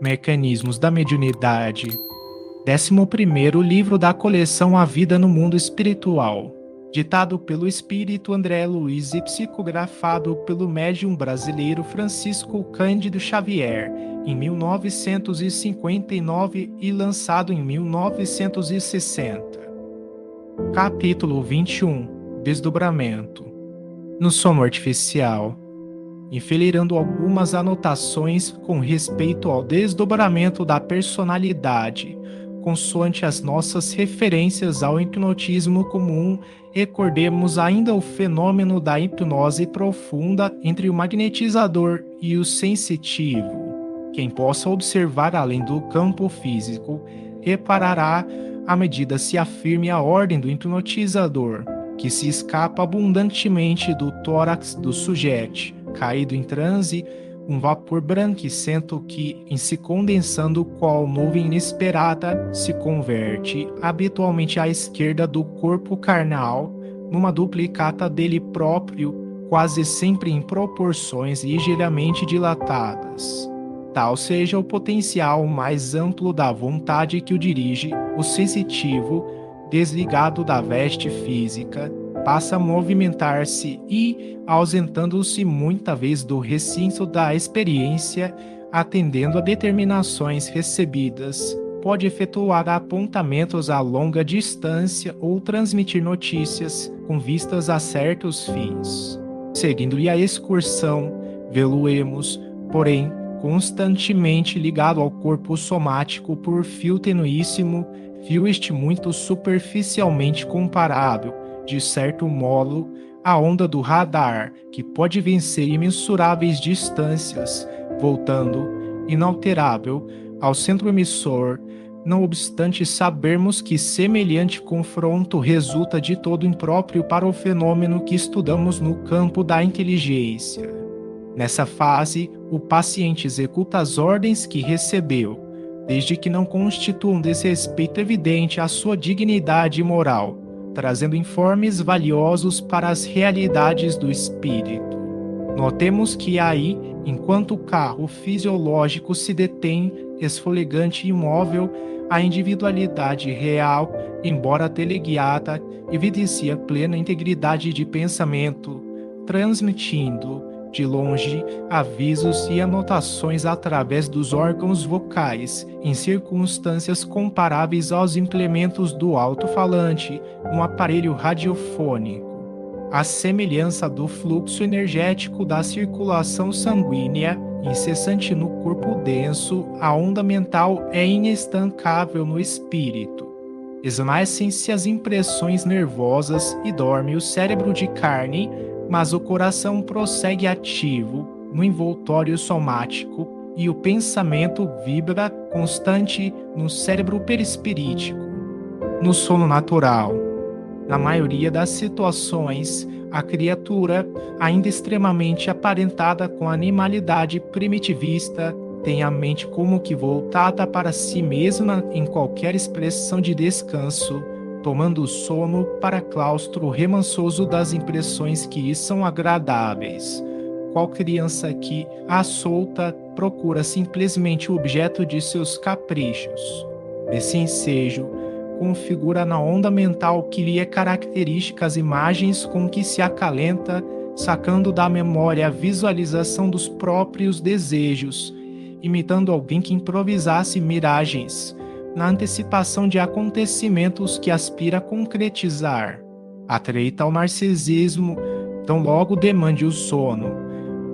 Mecanismos da Mediunidade. 11º livro da coleção A Vida no Mundo Espiritual. Ditado pelo espírito André Luiz e psicografado pelo médium brasileiro Francisco Cândido Xavier, em 1959 e lançado em 1960. Capítulo 21. Desdobramento. No sono artificial. Enfileirando algumas anotações com respeito ao desdobramento da personalidade, consoante as nossas referências ao hipnotismo comum, recordemos ainda o fenômeno da hipnose profunda entre o magnetizador e o sensitivo. Quem possa observar além do campo físico, reparará, à medida se afirme a ordem do hipnotizador, que se escapa abundantemente do tórax do sujeito, caído em transe, um vapor branquicento que, em se condensando qual nuvem inesperada, se converte, habitualmente à esquerda do corpo carnal, numa duplicata dele próprio, quase sempre em proporções ligeiramente dilatadas. Tal seja o potencial mais amplo da vontade que o dirige, o sensitivo, desligado da veste física, passa a movimentar-se e, ausentando-se muita vez do recinto da experiência, atendendo a determinações recebidas, pode efetuar apontamentos a longa distância ou transmitir notícias com vistas a certos fins. Seguindo-lhe a excursão, vê-lo-emos, porém, constantemente ligado ao corpo somático por fio tenuíssimo, fio este muito superficialmente comparável, de certo modo, a onda do radar, que pode vencer imensuráveis distâncias, voltando, inalterável, ao centro emissor, não obstante sabermos que semelhante confronto resulta de todo impróprio para o fenômeno que estudamos no campo da inteligência. Nessa fase, o paciente executa as ordens que recebeu, desde que não constituam desrespeito evidente à sua dignidade moral, trazendo informes valiosos para as realidades do espírito. Notemos que aí, enquanto o carro fisiológico se detém, esfolegante e imóvel, a individualidade real, embora teleguiada, evidencia plena integridade de pensamento, transmitindo, de longe, avisos e anotações através dos órgãos vocais, em circunstâncias comparáveis aos implementos do alto-falante, no aparelho radiofônico. A semelhança do fluxo energético da circulação sanguínea, incessante no corpo denso, a onda mental é inestancável no espírito. Esmaecem-se as impressões nervosas e dorme o cérebro de carne, mas o coração prossegue ativo no envoltório somático e o pensamento vibra constante no cérebro perispirítico. No sono natural, na maioria das situações, a criatura, ainda extremamente aparentada com a animalidade primitivista, tem a mente como que voltada para si mesma em qualquer expressão de descanso, tomando o sono para claustro remansoso das impressões que lhe são agradáveis. Qual criança que, à solta, procura simplesmente o objeto de seus caprichos. Esse ensejo configura na onda mental que lhe é característica as imagens com que se acalenta, sacando da memória a visualização dos próprios desejos, imitando alguém que improvisasse miragens, na antecipação de acontecimentos que aspira a concretizar. Atreita ao narcisismo, tão logo demande o sono.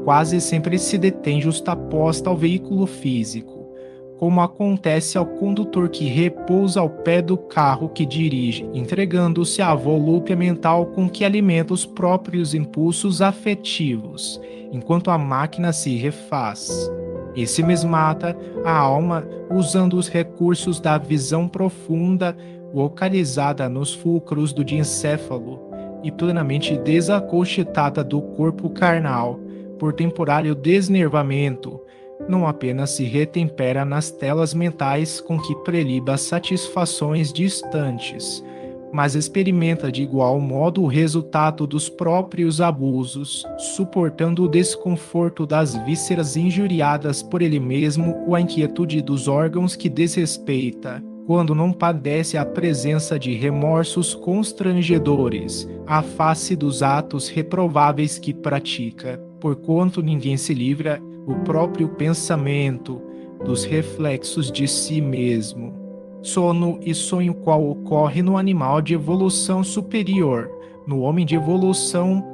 Quase sempre se detém justaposta ao veículo físico, como acontece ao condutor que repousa ao pé do carro que dirige, entregando-se à volúpia mental com que alimenta os próprios impulsos afetivos, enquanto a máquina se refaz. E se mesmata a alma usando os recursos da visão profunda, localizada nos fulcros do diencéfalo e plenamente desacolchetada do corpo carnal, por temporário desnervamento, não apenas se retempera nas telas mentais com que preliba satisfações distantes, mas experimenta de igual modo o resultado dos próprios abusos, suportando o desconforto das vísceras injuriadas por ele mesmo ou a inquietude dos órgãos que desrespeita, quando não padece a presença de remorsos constrangedores, à face dos atos reprováveis que pratica, porquanto ninguém se livra o próprio pensamento dos reflexos de si mesmo. Sono e sonho qual ocorre no animal de evolução superior, no homem de evolução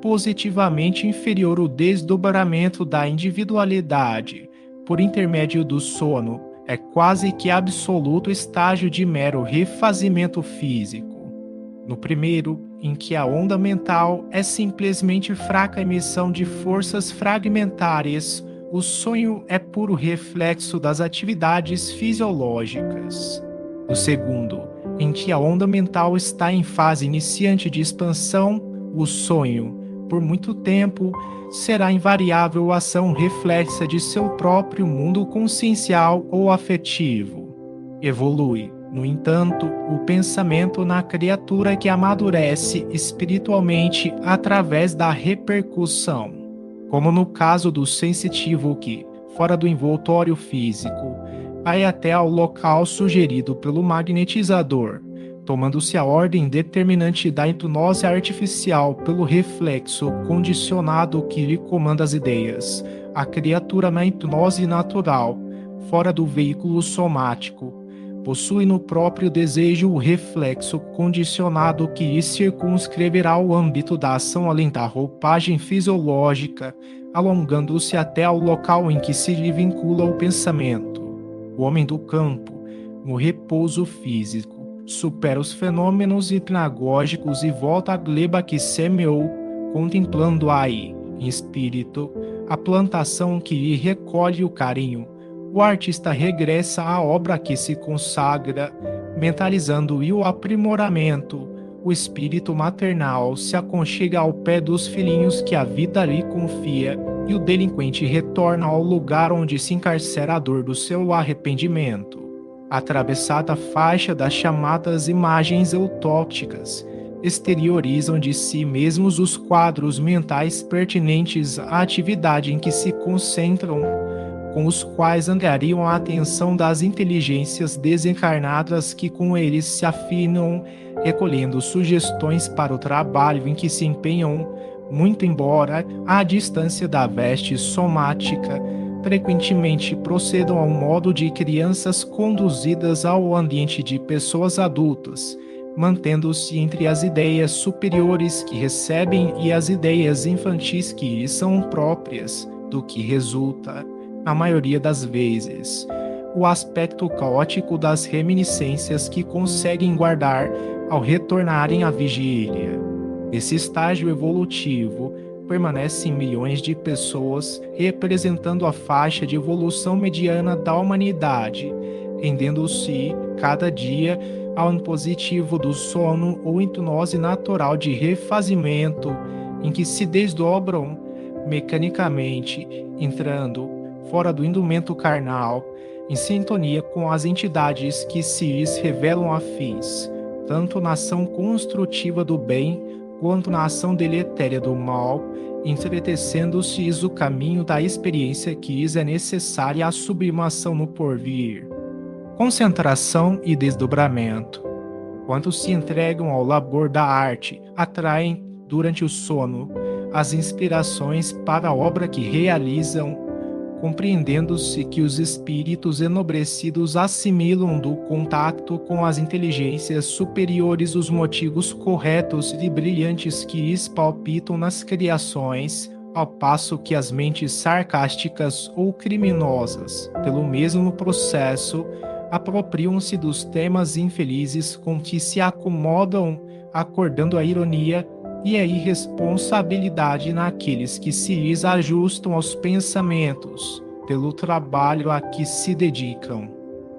positivamente inferior, o desdobramento da individualidade, por intermédio do sono, é quase que absoluto estágio de mero refazimento físico. No primeiro, em que a onda mental é simplesmente fraca emissão de forças fragmentárias, o sonho é puro reflexo das atividades fisiológicas. No segundo, em que a onda mental está em fase iniciante de expansão, o sonho, por muito tempo, será invariável ação reflexa de seu próprio mundo consciencial ou afetivo. Evolui, no entanto, o pensamento na criatura que amadurece espiritualmente através da repercussão, como no caso do sensitivo que, fora do envoltório físico, vai até ao local sugerido pelo magnetizador, tomando-se a ordem determinante da hipnose artificial pelo reflexo condicionado que lhe comanda as ideias. A criatura na hipnose natural, fora do veículo somático, possui no próprio desejo o reflexo condicionado que lhe circunscreverá o âmbito da ação além da roupagem fisiológica, alongando-se até ao local em que se lhe vincula o pensamento. O homem do campo, no repouso físico, supera os fenômenos hipnagógicos e volta à gleba que semeou, contemplando aí, em espírito, a plantação que lhe recolhe o carinho. O artista regressa à obra que se consagra, mentalizando e o aprimoramento. O espírito maternal se aconchega ao pé dos filhinhos que a vida lhe confia, e o delinquente retorna ao lugar onde se encarcera a dor do seu arrependimento. Atravessada a faixa das chamadas imagens eutópticas, exteriorizam de si mesmos os quadros mentais pertinentes à atividade em que se concentram, com os quais angariam a atenção das inteligências desencarnadas que com eles se afinam, recolhendo sugestões para o trabalho em que se empenham, muito embora, à distância da veste somática, frequentemente procedam ao modo de crianças conduzidas ao ambiente de pessoas adultas, mantendo-se entre as ideias superiores que recebem e as ideias infantis que lhes são próprias, do que resulta, na maioria das vezes, o aspecto caótico das reminiscências que conseguem guardar ao retornarem à vigília. Esse estágio evolutivo permanece em milhões de pessoas, representando a faixa de evolução mediana da humanidade, rendendo-se, cada dia, ao impositivo do sono ou hipnose natural de refazimento, em que se desdobram mecanicamente, entrando fora do indumento carnal, em sintonia com as entidades que se lhes revelam afins, tanto na ação construtiva do bem quanto na ação deletéria do mal, entretecendo-se o caminho da experiência que lhes é necessária à sublimação no porvir. Concentração e desdobramento. Quando se entregam ao labor da arte, atraem, durante o sono, as inspirações para a obra que realizam, compreendendo-se que os espíritos enobrecidos assimilam do contacto com as inteligências superiores os motivos corretos e brilhantes que lhes palpitam nas criações, ao passo que as mentes sarcásticas ou criminosas, pelo mesmo processo, apropriam-se dos temas infelizes com que se acomodam, acordando a ironia e a irresponsabilidade naqueles que se lhes ajustam aos pensamentos, pelo trabalho a que se dedicam.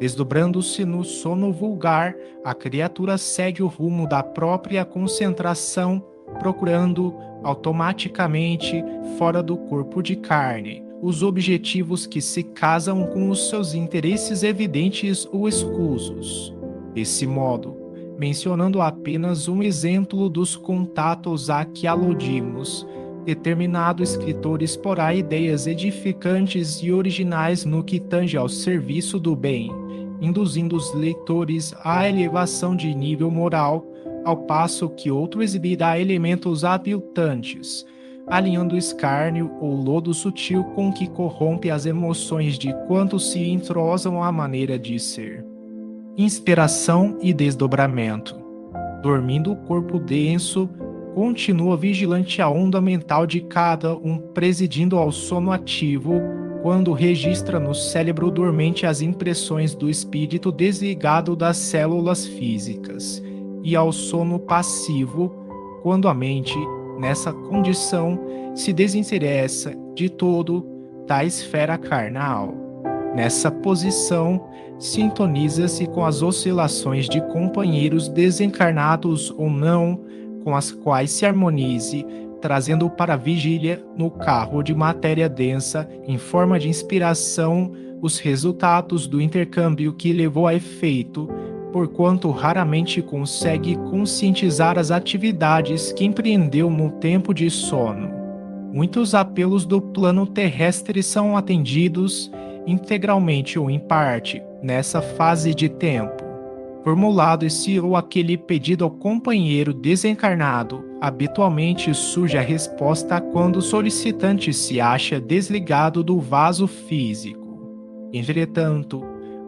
Desdobrando-se no sono vulgar, a criatura segue o rumo da própria concentração, procurando, automaticamente, fora do corpo de carne, os objetivos que se casam com os seus interesses evidentes ou escusos. Desse modo, mencionando apenas um exemplo dos contatos a que aludimos. Determinado escritor explorar ideias edificantes e originais no que tange ao serviço do bem, induzindo os leitores à elevação de nível moral, ao passo que outro exibirá elementos aviltantes, alinhando o escárnio ou lodo sutil com que corrompe as emoções de quantos se entrosam à maneira de ser. Inspiração e desdobramento. Dormindo o corpo denso, continua vigilante a onda mental de cada um, presidindo ao sono ativo, quando registra no cérebro dormente as impressões do espírito desligado das células físicas, e ao sono passivo, quando a mente, nessa condição, se desinteressa de todo da esfera carnal. Nessa posição, sintoniza-se com as oscilações de companheiros desencarnados ou não, com as quais se harmonize, trazendo para a vigília no carro de matéria densa, em forma de inspiração, os resultados do intercâmbio que levou a efeito, porquanto raramente consegue conscientizar as atividades que empreendeu no tempo de sono. Muitos apelos do plano terrestre são atendidos, integralmente ou em parte, nessa fase de tempo. Formulado esse ou aquele pedido ao companheiro desencarnado, habitualmente surge a resposta quando o solicitante se acha desligado do vaso físico. Entretanto,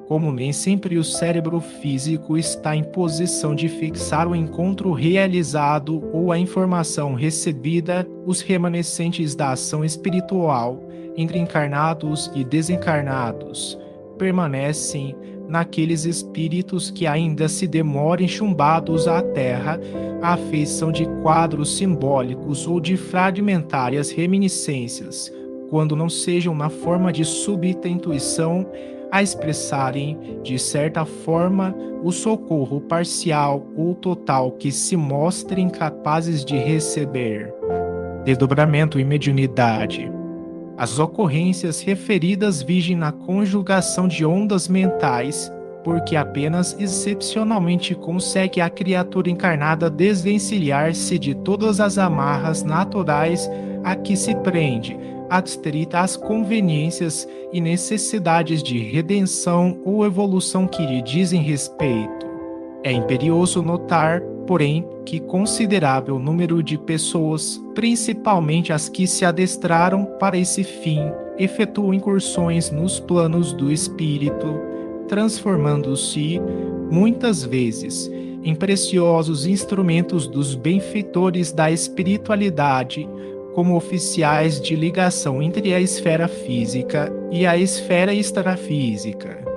como nem sempre o cérebro físico está em posição de fixar o encontro realizado ou a informação recebida, os remanescentes da ação espiritual entre encarnados e desencarnados permanecem naqueles espíritos que ainda se demorem chumbados à terra, à feição de quadros simbólicos ou de fragmentárias reminiscências, quando não sejam na forma de súbita intuição a expressarem, de certa forma, o socorro parcial ou total que se mostrem capazes de receber. Desdobramento e mediunidade. As ocorrências referidas vigem na conjugação de ondas mentais, porque apenas excepcionalmente consegue a criatura encarnada desvencilhar-se de todas as amarras naturais a que se prende, adstrita às conveniências e necessidades de redenção ou evolução que lhe dizem respeito. É imperioso notar, porém, que considerável número de pessoas, principalmente as que se adestraram para esse fim, efetuam incursões nos planos do espírito, transformando-se, muitas vezes, em preciosos instrumentos dos benfeitores da espiritualidade, como oficiais de ligação entre a esfera física e a esfera extrafísica.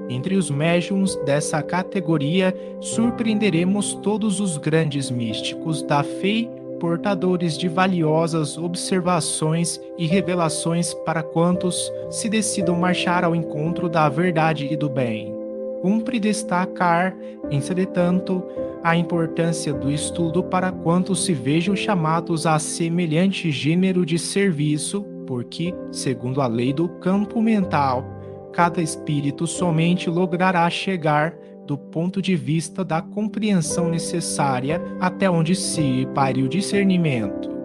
Entre os médiuns dessa categoria, surpreenderemos todos os grandes místicos da fé, portadores de valiosas observações e revelações para quantos se decidam marchar ao encontro da verdade e do bem. Cumpre destacar, entretanto, a importância do estudo para quantos se vejam chamados a semelhante gênero de serviço, porque, segundo a lei do campo mental, cada espírito somente logrará chegar, do ponto de vista da compreensão necessária, até onde se pare o discernimento.